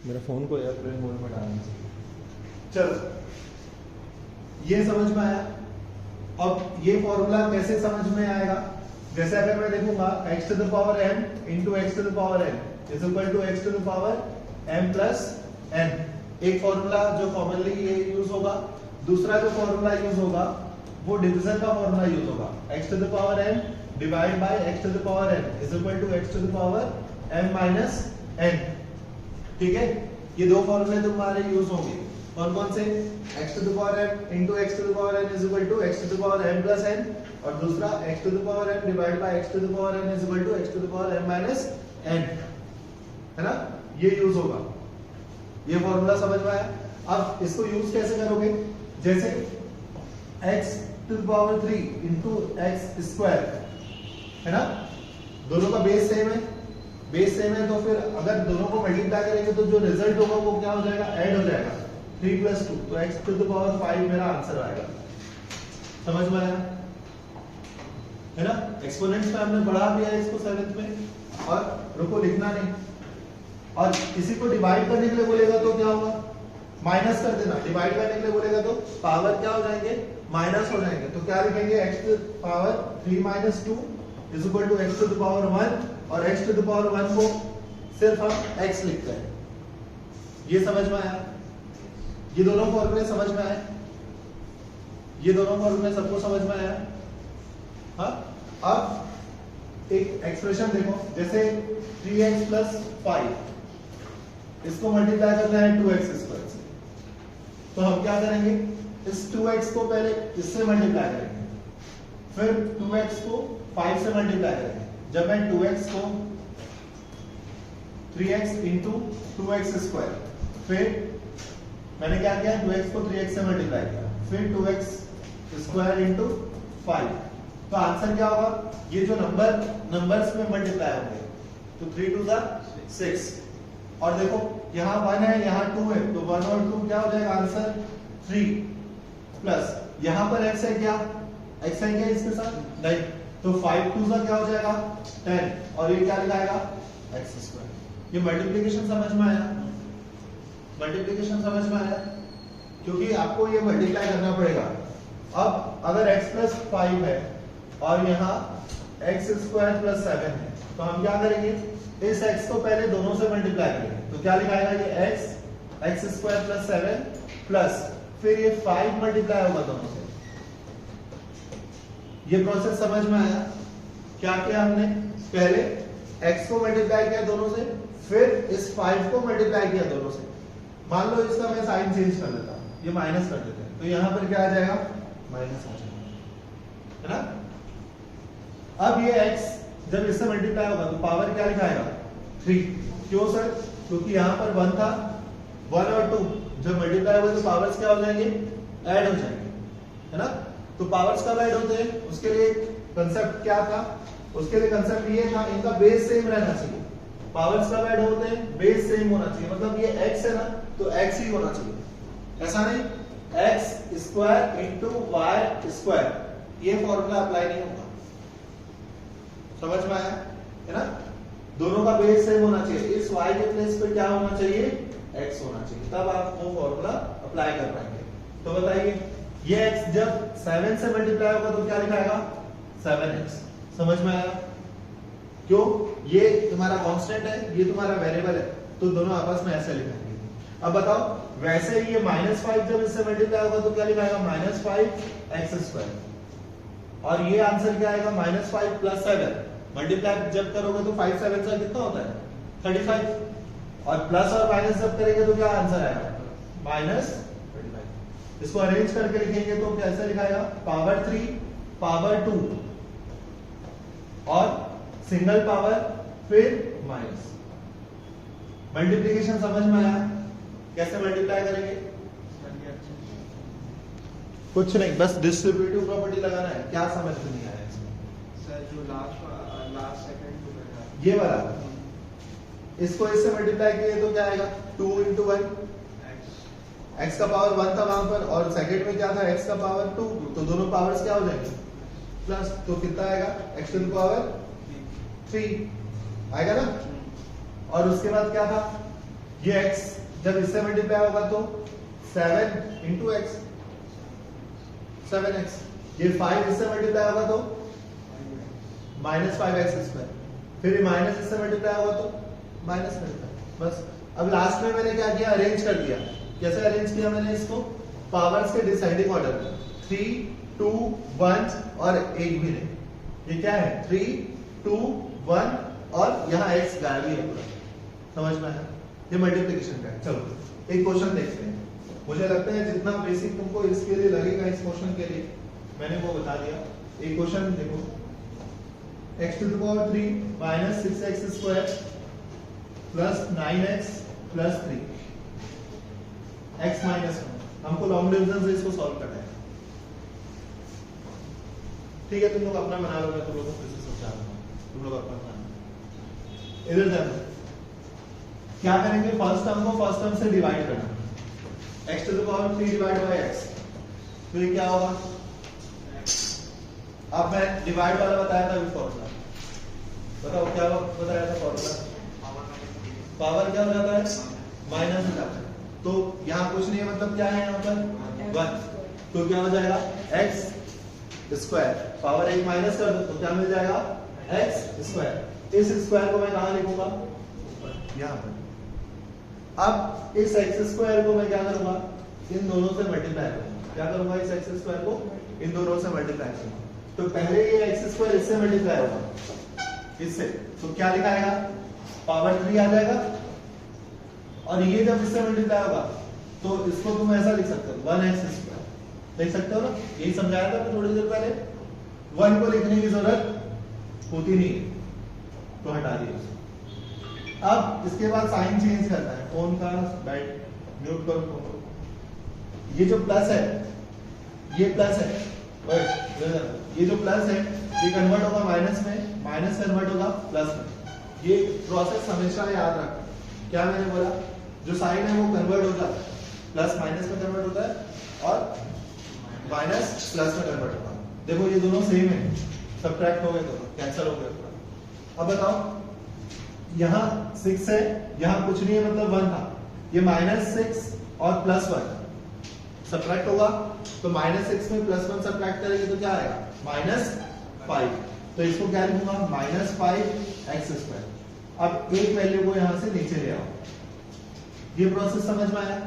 मेरा फोन को airplane mode में डालना चाहिए। चलो, ये समझ में आया। अब ये फॉर्मूला कैसे समझ में आएगा? जैसे अगर मैं देखूंगा x to the power m into x to the power n is equal to x to the power m plus n। एक फॉर्मूला जो कॉमनली ये यूज होगा। दूसरा जो फॉर्मूला यूज होगा वो डिवीजन का फॉर्मूला यूज होगा, x to the power m divide by x to the power n is equal to x to the power m minus n। ठीक है, ये दो फॉर्मूले तुम्हारे यूज होंगे। कौन कौन से? x to the power m into x to the power n is equal to x to the power m plus n, और दूसरा x to the power m divide by x to the power n is equal to x to the power m minus n, है ना? ये use होगा। ये formula समझ में आया? अब इसको यूज कैसे करोगे? जैसे x to the power 3 into x square, है ना? दोनों का बेस सेम है। बेस सेम है तो फिर अगर दोनों को मल्टीप्लाई करेंगे तो जो रिजल्ट होगा वो क्या हो जाएगा? ऐड हो जाएगा। 3 प्लस 2, तो x टू द पावर 5 मेरा आंसर आएगा। समझ में आया? है ना? एक्सपोनेंट्स में हमने पढ़ा भी है इसको 7th में। और रुको, लिखना नहीं। और किसी को डिवाइड करने के लिए बोलेगा तो क्या होगा? माइनस कर देना। डिवाइड करने के लिए बोलेगा तो पावर क्या हो जाएंगे? माइनस हो जाएंगे। तो क्या लिखेंगे? x to the power 3 minus 2 is equal to x to the power 1, और x टू द पावर 1 को सिर्फ हम x लिखते हैं। ये समझ में आया? ये दोनों फॉर्मूले समझ में आए? ये दोनों फॉर्मूले सबको समझ में आया? हाँ? अब एक एक्सप्रेशन देखो, जैसे 3x प्लस 5, इसको मल्टीप्लाई करना है 2x स्क्वायर से। तो हम क्या करेंगे? इस 2x को पहले इससे मल्टीप्लाई करेंगे, फिर 2x को 5 से मल्टीप्लाई करेंगे। जब मैं 2x को 3x इंटू 2x स्क्वायर, फिर मैंने क्या किया? 2x को 3x से मल्टीप्लाई किया, फिर 2x स्क्वायर इंटू 5, तो आंसर क्या होगा? ये जो नंबर्स में मल्टीप्लाई होंगे, तो 3 टू 6। और देखो यहाँ 1 है, यहाँ 2 है, तो 1 और 2 क्या हो जाएगा? आंसर 3 प्लस यहाँ पर x है, क्या x है क्या इसके साथ? नहीं, तो 5 2 क्या हो जाएगा? 10, और ये क्या लिखाएगा? x square. ये मल्टीप्लिकेशन समझ में आया? मल्टीप्लिकेशन समझ में आया? क्योंकि आपको ये मल्टीप्लाई करना पड़ेगा। अब अगर x प्लस 5 है और यहाँ x स्क्वायर प्लस 7 है, तो हम क्या करेंगे? इस x को पहले दोनों से मल्टीप्लाई करेंगे। तो क्या लिखाएगा? ये x स्क्वायर प्लस 7 प्लस फिर ये 5 मल्टीप्लाई होगा दोनों से। ये प्रोसेस समझ में आया? क्या किया हमने? पहले x को मल्टीप्लाई किया दोनों से, फिर इस 5 को मल्टीप्लाई किया दोनों से। मान लो इसका मैं साइन चेंज कर देता हूं, ये माइनस कर देते हैं, तो यहां पर क्या आ जाएगा? माइनस आ जाएगा, है ना? अब ये x जब इससे मल्टीप्लाई होगा तो पावर क्या लिखाएगा? 3। क्यों सर? क्योंकि यहां पर 1 था, 1 और 2 जब मल्टीप्लाई हुए तो पावर्स क्या हो जाएंगे? ऐड हो जाएंगे, है ना? तो पावर्स कब ऐड होते हैं? उसके लिए कंसेप्ट क्या था? उसके लिए कंसेप्ट ये था, इनका बेस सेम रहना चाहिए। पावर्स कब ऐड होते हैं? बेस सेम होना चाहिए। मतलब ये x है ना, तो x ही होना चाहिए, ऐसा नहीं x square into y square. ये फॉर्मूला अप्लाई नहीं होगा। समझ में आया? है ना? दोनों का बेस सेम होना चाहिए। इस y के प्लेस पे क्या होना चाहिए? x होना चाहिए, तब आप वो फॉर्मूला अप्लाई कर पाएंगे। तो बताइए, ये x जब 7 से मल्टीप्लाई होगा तो क्या लिखाएगा? 7x। समझ में आया? क्यों? ये तुम्हारा कांस्टेंट है, ये तुम्हारा वेरिएबल है, तो दोनों आपस में ऐसे लिखेंगे। अब बताओ, वैसे ही ये -5 जब इससे मल्टीप्लाई होगा तो क्या लिखाएगा? -5x square. और ये आंसर क्या आएगा? -5 प्लस 7। मल्टीप्लाई जब करोगे तो 5 7 से कितना होता है? 35। और प्लस और माइनस जब करेंगे तो क्या आंसर आएगा? -35। इसको अरेंज करके लिखेंगे तो कैसे लिखाएगा? पावर 3 पावर 2 और सिंगल पावर फिर माइनस। मल्टीप्लिकेशन समझ में आया? कैसे मल्टीप्लाई करेंगे? कुछ नहीं, बस डिस्ट्रीब्यूटिव प्रॉपर्टी लगाना है। क्या समझ में नहीं आया इसमें? सर जो लास्ट सेकंड ये वाला, इसको इससे मल्टीप्लाई किए तो क्या आएगा? 2 इंटू 1, x का पावर 1 था वहां पर, और सेकंड में क्या था? x का पावर 2, तो दोनों पावर्स क्या हो जाएंगे? प्लस। तो कितना आएगा? x टू द पावर 3 आएगा ना? और उसके बाद क्या था? ये x जब इससे मल्टीप्लाई होगा तो 7 इंटू एक्स 7x, ये 5 इससे मल्टीप्लाई होगा तो -5x², फिर ये माइनस इससे मल्टीप्लाई होगा तो -5। बस अब लास्ट में मैंने क्या किया, अरेंज कर दिया। कैसे अरेंज किया मैंने इसको, पावर्स के डिसाइडिंग ऑर्डर में 3 2 1 और 1 भी नहीं। ये क्या है 3 2 1 और यहाँ x गायब ही है पूरा। समझ में आया, ये मल्टीप्लिकेशन का है। चलो एक क्वेश्चन देखते हैं। मुझे लगता है जितना बेसिक तुमको इसके लिए लगेगा इस क्वेश्चन के लिए मैंने वो बता दिया। एक क्वेश्चन देखो, x⁴ minus 6x² plus 9x plus 3 x minus 1। हमको लॉन्ग डिवीजन से इसको सॉल्व करना है। ठीक है, तुम लोग अपना बना लो, मैं तुम लोगों को फिर से समझा दूंगा। तुम लोग अपना बनाना। इधर जाना, क्या करेंगे, फर्स्ट टर्म को फर्स्ट टर्म से डिवाइड करना। x⁴ डिवाइड बाय x, तो ये क्या होगा, अब मैं डिवाइड वाला बताया था अभी फॉर्मूला, बताओ क्या बताया था फॉर्मूला। पावर क्या हो जाता है, माइनस हो जाता है। तो यहाँ कुछ नहीं है, मतलब क्या है यहाँ पर 1, तो क्या हो जाएगा x², पावर 1 माइनस कर दो तो क्या मिल जाएगा x²। इस स्क्वायर को मैं कहाँ लिखूंगा, यहाँ पर। अब इस x² को मैं क्या करूंगा, इन दोनों से मल्टीप्लाई करूंगा। क्या करूंगा, इस x² को इन दोनों से मल्टीप्लाई करूंगा। तो पहले ये x² इससे मल्टीप्लाई होगा, इससे, तो क्या लिखाएगा, पावर 3 आ जाएगा। और ये जब इससे मल्टीप्लाई होगा तो इसको तुम ऐसा लिख सकते हो 1x², देख सकते हो ना, यही समझाया था थोड़ी देर पहले। 1 को लिखने की जरूरत होती नहीं है, तो हटा दिया। अब इसके बाद साइन चेंज करना है। फोन का बैट म्यूट करो फोन को। ये जो प्लस है, ये प्लस है, ये जो प्लस है ये कन्वर्ट होगा माइनस में, माइनस कन्वर्ट होगा प्लस में। ये प्रोसेस हमेशा याद रखना। क्या मैंने बोला, जो साइन है वो कन्वर्ट हो जाता है, प्लस माइनस में कन्वर्ट होता है और माइनस प्लस में कन्वर्ट होगा। देखो ये दोनों सेम है, सबट्रैक्ट हो गए तो कैंसिल हो गए पूरा। अब बताओ, यहाँ 6 है, यहाँ कुछ नहीं है, मतलब 1 था। ये -6 और +1 सबट्रैक्ट होगा, तो -6 में +1 सबट्रैक्ट करेंगे तो क्या आएगा, -5। तो इसको क्या लिखूंगा, -5x²। अब एक वैल्यू को यहाँ से नीचे ले आओ। ये प्रोसेस समझ में आया।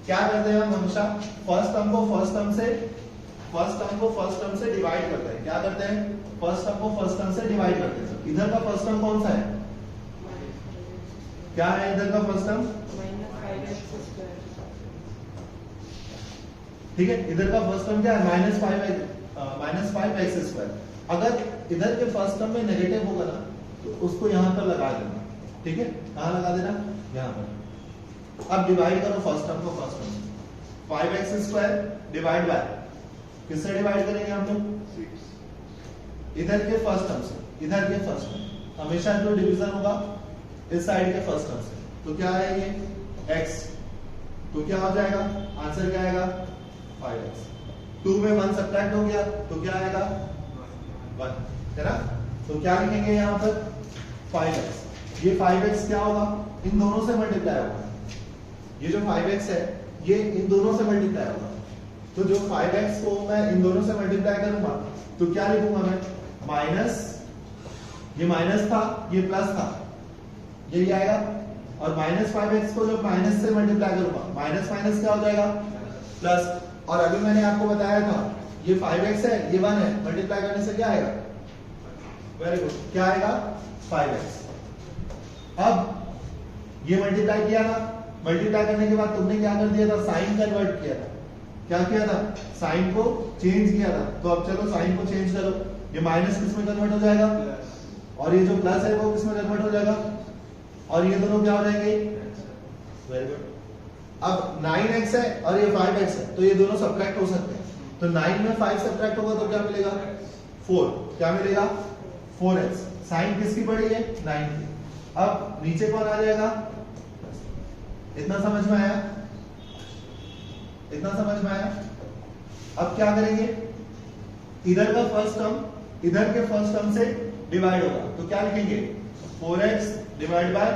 क्या करते हैं हम हमेशा, फर्स्ट टर्म को फर्स्ट टर्म से डिवाइड करते हैं। क्या करते हैं, फर्स्ट टर्म को फर्स्ट टर्म से डिवाइड करते हैं। इधर का फर्स्ट टर्म कौन सा है, क्या है इधर का फर्स्ट टर्म, ठीक है, इधर का फर्स्ट टर्म क्या है, -5x²। अगर इधर के फर्स्ट टर्म में नेगेटिव होगा ना तो उसको यहां पर लगा देना। ठीक है, कहां लगा देना, यहां पर। अब डिवाइड करो फर्स्ट टर्म को फर्स्ट टर्म से। 5x² डिवाइड बाय, किससे डिवाइड करेंगे हम लोग, इधर के फर्स्ट टर्म से, इधर के फर्स्ट टर्म। हमेशा जो डिवीजन होगा इस साइड के फर्स्ट टर्म से। तो क्या है ये x, तो क्या हो जाएगा, आंसर क्या आएगा 5x। 2 में 1 सब्ट्रैक्ट हो गया तो क्या आएगा 1, है ना। तो क्या लिखेंगे यहाँ पर 5x। ये 5x क्या होगा, इन दोनों से मल्टीप्लाई होगा। ये जो 5x है ये इन दोनों से मल्टीप्लाई होगा। तो जो 5x को मैं इन दोनों से मल्टीप्लाई करूंगा तो क्या लिखूंगा मैं, माइनस, ये माइनस था ये प्लस था, यही आएगा। और -5x को जब माइनस से मल्टीप्लाई करूंगा, माइनस माइनस क्या हो जाएगा प्लस। और अभी मैंने आपको बताया था ये 5x है ये 1 है, मल्टीप्लाई करने से क्या आएगा, वेरी गुड, क्या आएगा 5x। अब ये मल्टीप्लाई किया ना, मल्टीप्लाई करने के बाद तुमने क्या कर दिया था, साइन कन्वर्ट किया था। क्या किया था, साइन को चेंज किया था। तो अब चलो साइन को चेंज करो, ये माइनस किस में कन्वर्ट हो जाएगा और ये जो प्लस है वो किस में कन्वर्ट हो जाएगा, और ये दोनों क्या हो जाएंगे, वेरी गुड। अब 9x है और ये 5x है, तो ये दोनों सब्ट्रैक्ट हो सकते हैं। तो 9 में 5 सब्ट्रैक्ट होगा तो क्या मिलेगा 4, क्या मिलेगा 4x। साइन किसकी पड़ी है, 9 की। अब नीचे कौन आ जाएगा, इतना समझ में आया, इतना समझ में आया। अब क्या करेंगे, इधर का फर्स्ट टर्म इधर के फर्स्ट टर्म से डिवाइड होगा तो क्या लिखेंगे 4x डिवाइड बाय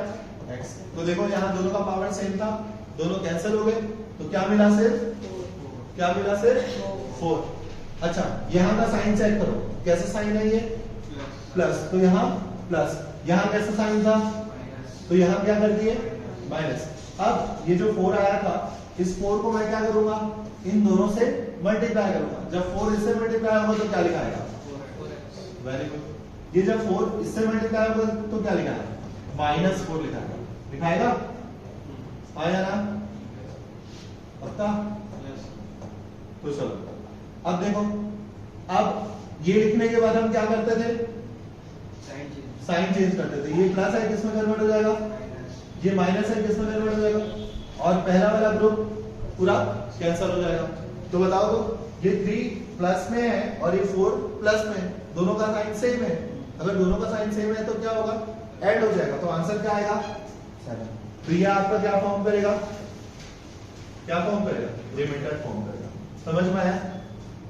x। तो देखो यहाँ दोनों का पावर सेम था, दोनों कैंसिल हो गए, तो क्या मिला सिर्फ, क्या मिला सिर्फ 4। अच्छा यहाँ का साइन चेक करो, कैसा साइन है ये, प्लस, तो यहाँ प्लस, यहाँ कैसा साइन था, तो यहाँ क्या कर दिए माइनस। अब ये जो 4 आया था, इस 4 को मैं क्या करूंगा, इन दोनों से मल्टीप्लाई करूंगा। जब 4 इससे मल्टीप्लाई होगा तो क्या लिखा आएगा, वेरी गुड। ये जब 4 इससे मल्टीप्लाई होगा तो क्या लिखा है, -4 लिखा है, लिखाएगा आया ना, पक्का। तो चलो अब देखो, अब ये लिखने के बाद हम क्या करते थे, साइन चेंज करते थे। ये प्लस है, किसमें कन्वर्ट हो जाएगा, ये माइनस है, किसमें कन्वर्ट हो जाएगा, और पहला वाला ग्रुप पूरा कैंसिल हो जाएगा। तो बताओ तो ये 3 प्लस में है और ये 4 प्लस में है, दोनों का साइन सेम है। अगर दोनों का साइन सेम है तो क्या होगा, ऐड हो जाएगा, तो आंसर क्या आएगा 7। तो ये आपका क्या फॉर्म करेगा, क्या फॉर्म करेगा, रिमाइंडर फॉर्म करेगा। समझ में आया,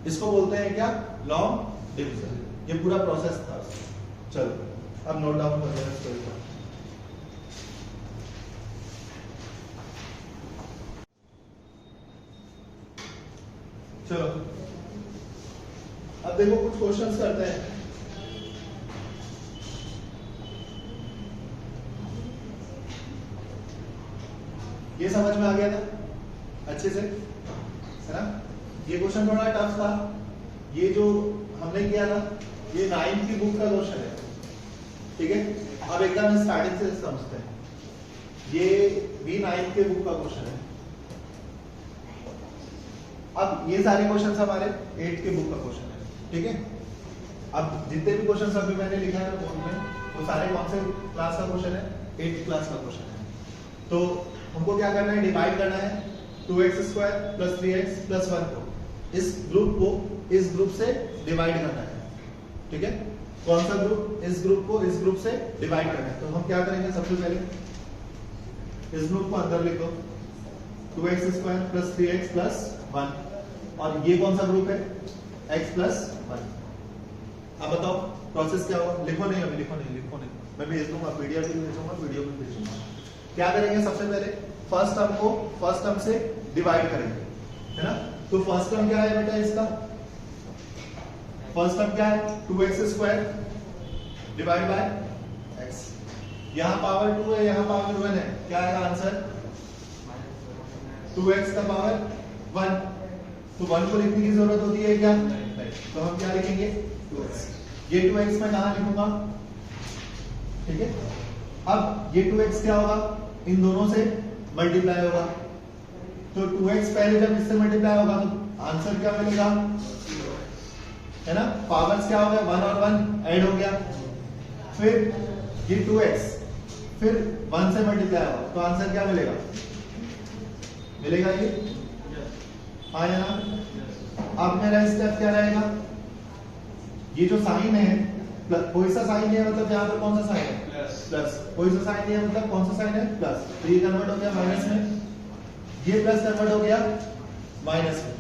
इसको बोलते हैं क्या, लॉन्ग डिवीजन। ये पूरा प्रोसेस था। चलो अब नोट डाउन करते हैं इसको। चलो अब देखो कुछ क्वेश्चंस करते हैं। ये समझ में आ गया था अच्छे से, है ना। ये क्वेश्चन थोड़ा टफ था। ये जो हमने किया था ये 9th की बुक का क्वेश्चन है, ठीक है। अब एकदम स्टार्टिंग से समझते हैं। ये भी 9th के बुक का क्वेश्चन है। अब ये सारे क्वेश्चंस हमारे 8th के बुक का क्वेश्चन है, ठीक है। अब जितने भी क्वेश्चंस अभी मैंने लिखा है बोर्ड में, वो सारे कौन से क्लास का क्वेश्चन है, 8th क्लास का क्वेश्चन है। तो हमको क्या करना है, डिवाइड करना है 2x² + 3x + 1 को, इस ग्रुप को इस ग्रुप से डिवाइड करना है, ठीक है। कौन सा ग्रुप, इस ग्रुप को इस ग्रुप से डिवाइड करना है। तो हम क्या करेंगे, सबसे पहले इस ग्रुप को अंदर लिख दो, 2x² + 3x + 1, और ये कौन सा ग्रुप है, x + 1। अब बताओ प्रोसेस क्या होगा, लिखो नहीं, अभी लिखो नहीं, मैं भेज दूंगा, पीडीएफ भी भेजूंगा, वीडियो भी भेजूंगा। क्या करेंगे, सबसे पहले फर्स्ट टर्म को फर्स्ट टर्म से डिवाइड करेंगे, है ना। तो फर्स्ट टर्म क्या है बेटा, इसका फर्स्ट टर्म क्या है, 2x² डिवाइड बाय x। यहां पावर 2 है, यहां पावर 1 है, क्या आएगा आंसर, 2x का पावर 1। तो 1 को लिखने की जरूरत होती है क्या, नहीं। तो हम क्या लिखेंगे, 2x। ये 2x मैं कहां लिखूंगा, ठीक है। अब ये 2x क्या होगा, इन दोनों से मल्टीप्लाई होगा। तो 2x पहले जब इससे मल्टीप्लाई होगा तो आंसर क्या मिलेगा, है ना। पावर्स क्या हो गया, 1 और 1 ऐड हो गया। फिर ये 2x फिर 1 से मल्टीप्लाई होगा, तो आंसर क्या मिलेगा, मिलेगा ये, हाँ या ना। अब मेरा स्टेप क्या रहेगा, ये जो साइन है, कोई सा साइन है मतलब यहाँ पर कौन सा साइन है, प्लस। कोई सा साइन है मतलब कौन सा साइन है, प्लस। तो ये कन्वर्ट हो गया माइनस में, ये प्लस कन्वर्ट हो गया माइनस में।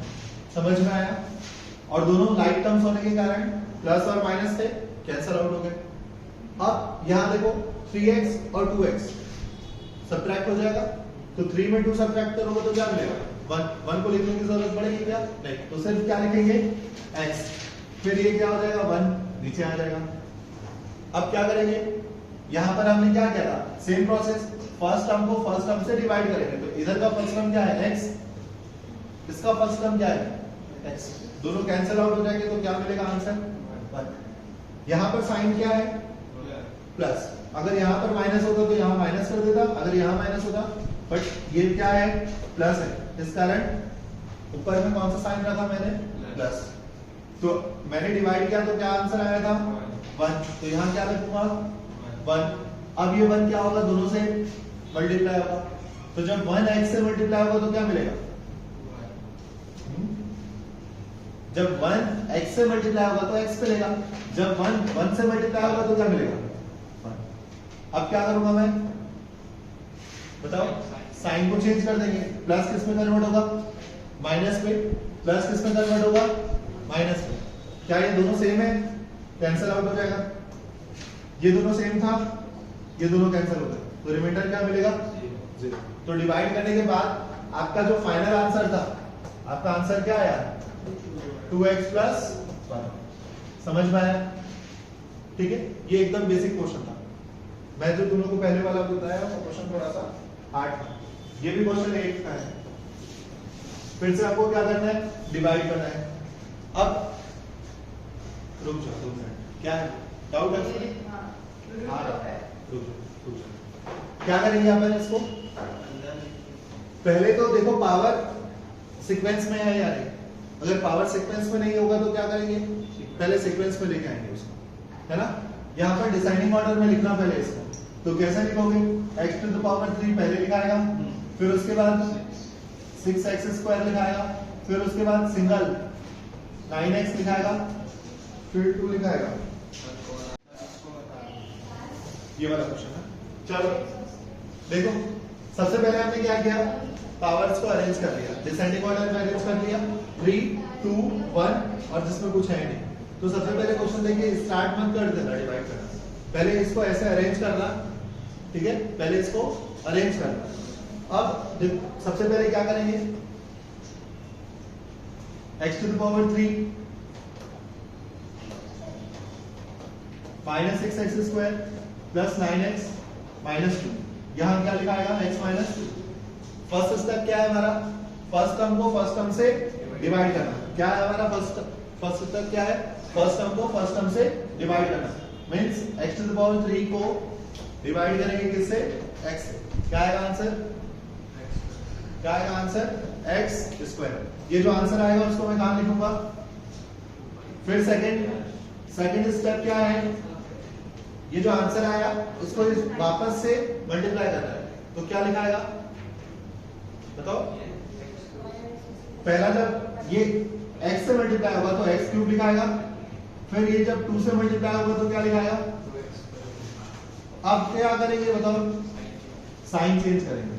समझ में आया। और दोनों लाइक टर्म्स होने के कारण प्लस और माइनस से कैंसिल आउट हो गए। अब यहाँ देखो 3x और 2x सब्ट्रैक्ट हो जाएगा, तो 3 में 2 सब्ट्रैक्ट करोगे तो क्या मिलेगा, 1 को लिखने की जरूरत पड़ेगी क्या, नहीं। तो सिर्फ क्या लिखेंगे, x। फिर ये क्या हो जाएगा, 1 नीचे आ जाएगा। अब क्या करेंगे, यहां पर हमने क्या किया था, सेम प्रोसेस, फर्स्ट टर्म को फर्स्ट टर्म से डिवाइड करेंगे। तो इधर का फर्स्ट टर्म क्या है, x, इसका फर्स्ट टर्म क्या है, x। दोनों कैंसिल आउट हो जाएंगे, तो क्या मिलेगा आंसर, 1। यहां पर साइन क्या है, प्लस। अगर यहां पर माइनस होता तो यहां माइनस कर देता, अगर यहां माइनस होता, बट ये क्या है, प्लस है, इस कारण ऊपर में कौन सा साइन रखा मैंने, प्लस। तो मैंने डिवाइड किया तो क्या आंसर आया था, 1। तो यहां क्या लिखूंगा, 1। अब ये 1 क्या होगा, दोनों से मल्टीप्लाई होगा। तो जब 1 x से मल्टीप्लाई होगा तो क्या मिलेगा, जब 1 x से मल्टीप्लाई होगा तो x मिलेगा, जब 1 से मल्टीप्लाई होगा तो क्या मिलेगा, 1। अब क्या करूंगा मैं, बताओ, साइन को चेंज कर देंगे। प्लस किस में कन्वर्ट होगा, माइनस में। प्लस किस में कन्वर्ट होगा, माइनस में। क्या ये दोनों सेम है, कैंसिल आउट हो जाएगा। ये दोनों सेम था, ये दोनों कैंसिल हो गए। तो रिमाइंडर क्या मिलेगा 0। तो डिवाइड करने के बाद आपका जो फाइनल आंसर था, आपका आंसर क्या आया 2x प्लस 1। समझ में आया? ठीक है, ये एकदम बेसिक क्वेश्चन था। मैं जो तुम लोग को पहले वाला बताया वो क्वेश्चन थोड़ा सा हार्ड था, ये भी क्वेश्चन 8 का है। फिर से आपको क्या करना है, डिवाइड करना है। अब रुक जाओ 2 मिनट, क्या है डाउट है? रुक जाओ, क्या करेंगे अपन इसको? पहले तो देखो पावर सीक्वेंस में है या नहीं। अगर पावर सीक्वेंस में नहीं होगा तो क्या करेंगे, पहले सीक्वेंस में लेके आएंगे उसको, है ना। यहाँ पर डिसाइडिंग ऑर्डर में लिखना पहले इसको, तो कैसे लिखोगे, x टू द पावर 3 पहले लिखाएगा, फिर उसके बाद 6x स्क्वायर लिखाएगा, फिर उसके बाद सिंगल 9x लिखाएगा, फिर 2 लिखाएगा। ये वाला क्वेश्चन है। चलो देखो, सबसे पहले हमने क्या किया, पावर्स को अरेंज कर लिया, डिसेंडिंग ऑर्डर में अरेंज कर लिया 3 2 1 और जिसमें कुछ है नहीं। तो सबसे पहले क्वेश्चन देखिए, स्टार्ट मत कर देना डिवाइड करना, पहले इसको ऐसे अरेंज करना, ठीक है, पहले इसको अरेंज करना। अब सबसे पहले क्या करेंगे, x to the power 3 minus 6x square plus 9x minus 2, यहां क्या लिखाएगा x माइनस 2। फर्स्ट स्टेप क्या है हमारा, फर्स्ट टर्म को फर्स्ट टर्म से डिवाइड करना। क्या है हमारा फर्स्ट स्टेप क्या है, फर्स्ट टर्म को फर्स्ट टर्म से डिवाइड करना। Means x to the power 3 को डिवाइड करेंगे किससे, x से। क्या आएगा आंसर, क्या आएगा आंसर x स्क्वायर। ये जो आंसर आएगा उसको मैं कहां लिखूंगा, फिर सेकंड स्टेप क्या है, ये जो आंसर आया उसको वापस से मल्टीप्लाई करना है, तो क्या लिखाएगा बताओ। पहला जब ये x से मल्टीप्लाई होगा तो x क्यूब लिखाएगा, फिर ये जब 2 से मल्टीप्लाई होगा तो क्या लिखाएगा। अब क्या करेंगे बताओ, साइन चेंज करेंगे।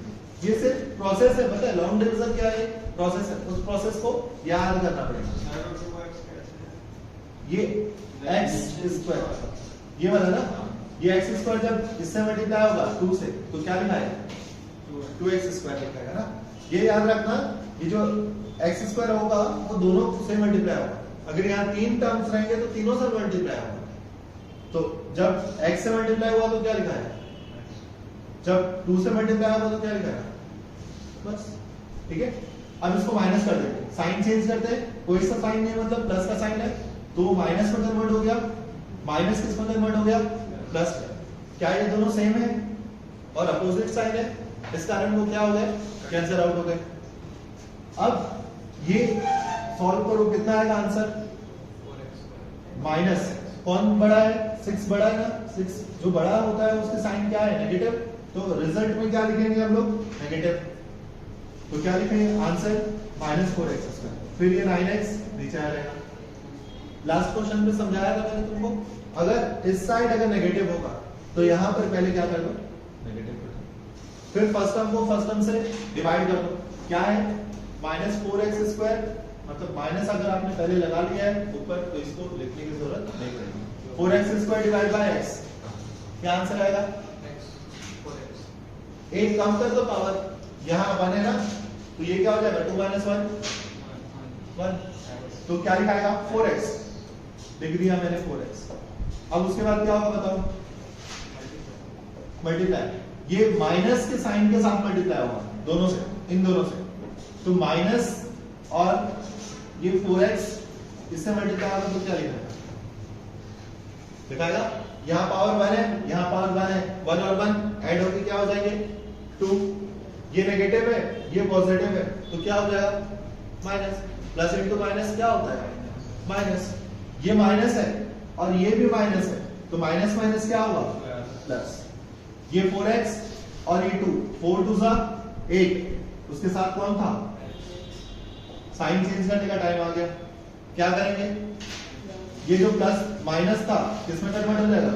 ये सिर्फ प्रोसेस है, पता है लॉन्ग डिवीजन क्या है, प्रोसेस है, उस प्रोसेस को याद करना पड़ेगा। ये x स्क्वायर, ये वाला ना, ये x स्क्वायर जब इससे मल्टीप्लाई होगा 2 से तो क्या लिखाएगा 2x स्क्वायर लिखाएगा ना। ये याद रखना, ये जो x स्क्वायर होगा वो दोनों से मल्टीप्लाई होगा। अगर यहाँ 3 टर्म्स रहेंगे तो तीनों से मल्टीप्लाई होगा। तो जब x से मल्टीप्लाई हुआ तो क्या लिखा है, जब 2 से मल्टीप्लाई होगा तो क्या लिखा है, बस ठीक है। अब इसको माइनस कर देते हैं, साइन चेंज करते हैं, कोई सा साइन नहीं मतलब प्लस का साइन है तो माइनस में कन्वर्ट हो गया, माइनस किस में कन्वर्ट हो गया, प्लस में। क्या ये दोनों सेम है और अपोजिट साइन है, इस कारण वो क्या हो गए, कैंसिल आउट हो गए। अब ये सॉल्व करो, कितना आएगा आंसर, माइनस कौन बड़ा है, 6 बड़ा है ना, 6 जो बड़ा होता है उसके साइन क्या है, नेगेटिव। तो रिजल्ट में क्या लिखेंगे हम लोग, नेगेटिव। तो क्या लिखेंगे आंसर -4x स्क्वायर, फिर ये 9x नीचे आ जाएगा। लास्ट क्वेश्चन में समझाया था मैंने तुमको, अगर इस साइड अगर नेगेटिव होगा तो यहां पर पहले क्या कर दो, नेगेटिव कर दो, फिर फर्स्ट टर्म को फर्स्ट टर्म से डिवाइड कर दो। क्या है -4x स्क्वायर, मतलब माइनस अगर आपने पहले लगा लिया है ऊपर तो इसको लिखने की जरूरत नहीं पड़ेगी। 4x square divide by x, क्या आंसर आएगा, एक कम कर दो पावर, यहां 1 है ना तो ये क्या हो जाएगा 2 - 1 1, तो क्या लिखाएगा 4x, लिख दिया मैंने 4x। अब उसके बाद क्या होगा बताओ, मल्टीप्लाई, ये माइनस के साइन के साथ मल्टीप्लाई होगा दोनों से, इन दोनों से, तो माइनस और ये 4x इससे मल्टीप्लाई होगा तो क्या लिखाएगा, लिखाएगा यहां पावर 1 है, यहां पावर 1 है, 1 और 1 ऐड होके क्या हो जाएंगे 2, ये नेगेटिव है ये पॉजिटिव है तो क्या हो जाएगा माइनस, प्लस इनटू माइनस क्या होता है माइनस, ये माइनस है और ये भी माइनस है तो माइनस माइनस क्या होगा प्लस, ये 4x और ये 2, 4 2 8, उसके साथ कौन था, साइन चेंज करने का टाइम आ गया। क्या करेंगे, ये जो प्लस माइनस था किसमें कन्वर्ट हो जाएगा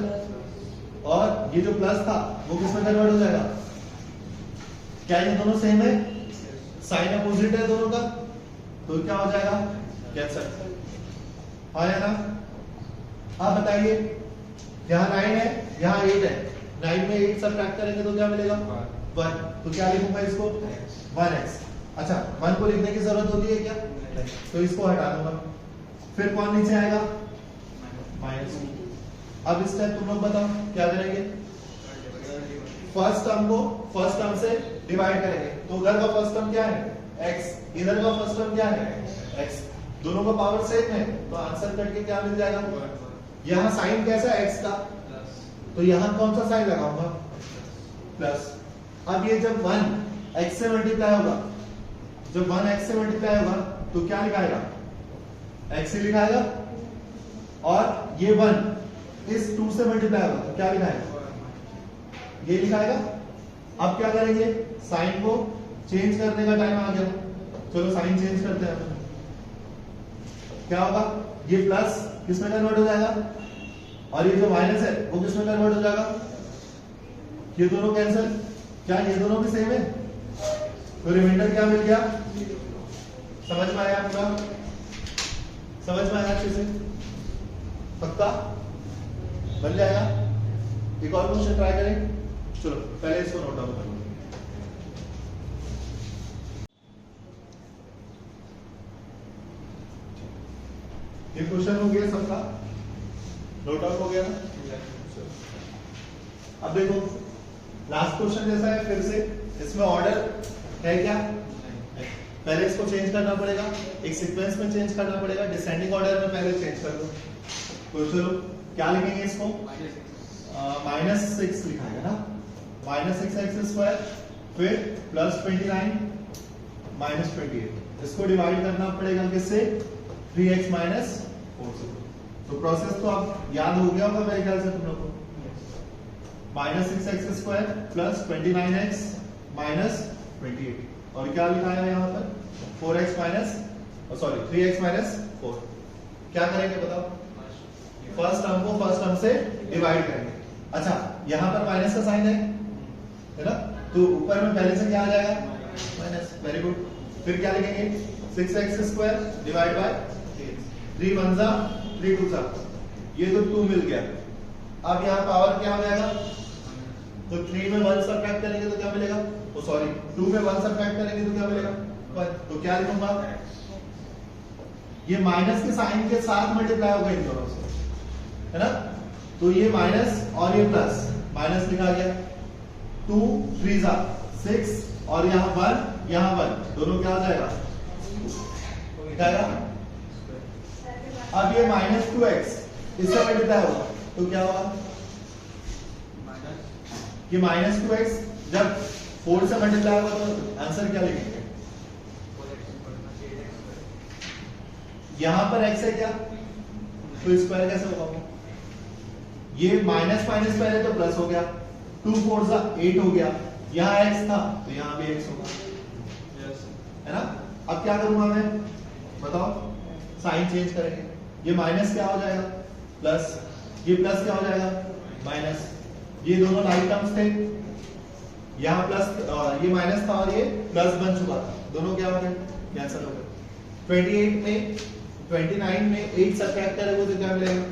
और ये जो प्लस था वो किसमें कन्वर्ट हो जाएगा, क्या ये दोनों सेम है, साइन अपोजिट है दोनों का तो क्या हो जाएगा कैंसिल, आया ना। आप बताइए यहाँ 9 है यहाँ 8 है, 9 में 8 सब्ट्रैक्ट करेंगे तो क्या मिलेगा 1। तो क्या लिखूंगा इसको 1x। अच्छा 1 को लिखने की जरूरत होती है क्या? नहीं। तो इसको हटा दूंगा। फिर कौन नीचे आएगा? -2। अब इस टाइप तुम लोग बताओ क्या करेंगे? फर्स्ट टर्म को फर्स्ट टर्म से डिवाइड करेंगे। तो उधर का फर्स्ट टर्म क्या है x, इधर का फर्स्ट टर्म क्या है x। दोनों का पावर सेम है तो आंसर करके क्या मिल जाएगा? यहाँ साइन कैसा है x का, तो यहाँ कौन सा साइन लगाऊंगा? प्लस। अब ये जब 1 x से मल्टीप्लाई होगा, जब 1 x से मल्टीप्लाई होगा तो क्या लिखाएगा? x ही लिखाएगा। और ये 1 इस 2 से मल्टीप्लाई होगा तो क्या लिखाएगा? ये लिखाएगा। अब क्या करेंगे? साइन को चेंज करने का टाइम आ गया। चलो साइन चेंज करते हैं। क्या होगा? ये प्लस किसमें कन्वर्ट हो जाएगा और ये जो माइनस है वो किसमें कन्वर्ट हो जाएगा? ये दोनों कैंसिल। क्या ये दोनों भी सेम है? तो रिमाइंडर क्या मिल गया? समझ में आया पूरा? समझ में आया अच्छे से? पक्का बन जाएगा? एक और क्वेश्चन ट्राई करें। चलो पहले इसको नोट डाउन कर लो। ये क्वेश्चन हो गया सबका, नोट आउट हो गया ना? अब देखो लास्ट क्वेश्चन जैसा है, फिर से इसमें ऑर्डर है क्या? पहले इसको चेंज करना पड़ेगा, एक सीक्वेंस में चेंज करना पड़ेगा, डिसेंडिंग ऑर्डर में पहले चेंज कर दो। तो चलो क्या लिखेंगे इसको? -6 लिखाएगा ना, -6x², फिर +29 -28। इसको डिवाइड करना पड़ेगा किससे? 3x - 4 से। तो प्रोसेस तो अब याद हो गया होगा मेरे ख्याल से तुम लोग को। -6x² + 29x - 28। और क्या लिखा है यहाँ पर? 3x - 4। क्या करेंगे बताओ? फर्स्ट टर्म को फर्स्ट टर्म से डिवाइड करेंगे। अच्छा यहाँ पर माइनस का साइन है ना, तो ऊपर में पहले से क्या आ जाएगा? माइनस। Very good. फिर क्या लिखेंगे? 6x² डिवाइड बाय 3 1 जा 3 2 जा, ये तो 2 मिल गया। अब यहाँ पावर क्या हो जाएगा? तो 3 में 1 सब्ट्रैक्ट करेंगे तो क्या मिलेगा? ओ सॉरी 2 में 1 सब्ट्रैक्ट करेंगे तो क्या मिलेगा? 1। तो क्या लिखूंगा? ये माइनस के साइन के साथ मल्टीप्लाई होगा इन दोनों से, है ना? तो ये माइनस और ये प्लस, माइनस लिखा गया। 2 3 जा 6 और यहाँ 1 दोनों क्या हो जाएगा? लिखाएगा। अब ये -2x इससे मल्टीप्लाई होगा तो क्या होगा? ये -2x जब 4 से मल्टीप्लाई होगा तो आंसर क्या लिखेंगे? यहां पर x है क्या, तो स्क्वायर कैसे होगा? ये माइनस माइनस पहले तो प्लस हो गया, 2 4 जा 8 हो गया, यहाँ x था तो यहाँ भी x होगा, है ना? अब क्या करूंगा मैं बताओ? साइन चेंज करेंगे। ये माइनस क्या हो जाएगा? प्लस। ये प्लस क्या हो जाएगा? माइनस। ये दोनों लाइक टर्म्स थे, यहाँ प्लस ये माइनस था और ये प्लस बन चुका था, दोनों क्या हो गए? कैंसिल हो गए। 29 में 8 सब्ट्रैक्ट करेंगे तो क्या मिलेगा?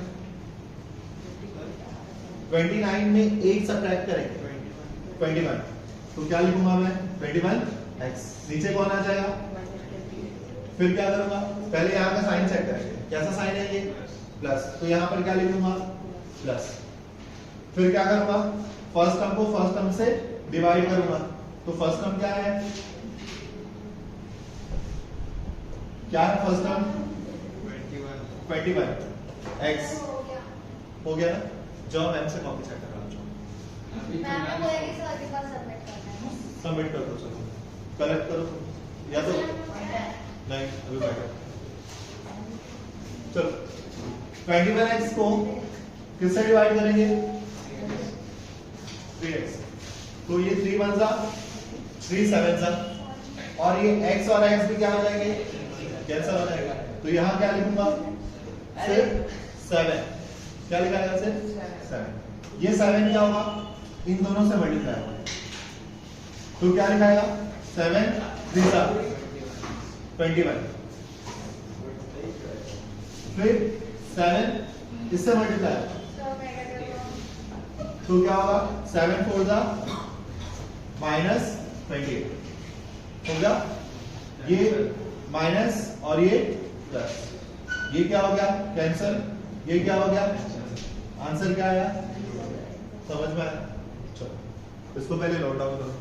29 में 8 सब्ट्रैक्ट करेंगे 21। तो क्या लिखूंगा मैं? 21x। नीचे कौन आ जाएगा? फिर क्या करूंगा? पहले यहाँ का साइन चेक करेंगे, कैसा साइन है ये? प्लस। तो यहाँ पर क्या लिखूंगा? प्लस। फिर क्या करूंगा? फर्स्ट टर्म को फर्स्ट टर्म से डिवाइड करूंगा। तो फर्स्ट टर्म क्या है? क्या है फर्स्ट टर्म? 21 x हो गया ना? जाओ मैम से कॉपी चेक करा लो, सबमिट कर दो। चलो करेक्ट करो या तो नहीं, अभी बैठो। चलो 21x को किससे डिवाइड करेंगे? 3x। तो ये 3 1 जा 3 7 जा, और ये x और x भी क्या हो जाएंगे? कैंसिल हो जाएगा। तो यहाँ क्या लिखूंगा? सिर्फ 7। क्या लिखा है? सिर्फ 7। ये 7 क्या होगा? इन दोनों से मल्टीप्लाई होगा, तो क्या लिखाएगा? 7 3 जा 21। फिर 7 इससे मल्टीप्लाई, तो क्या होगा 7 4 जा -28 हो गया। ये माइनस और ये प्लस, ये क्या हो गया कैंसिल, ये क्या हो गया, आंसर क्या आया, समझ में आया। चलो इसको पहले नोट डाउन करो।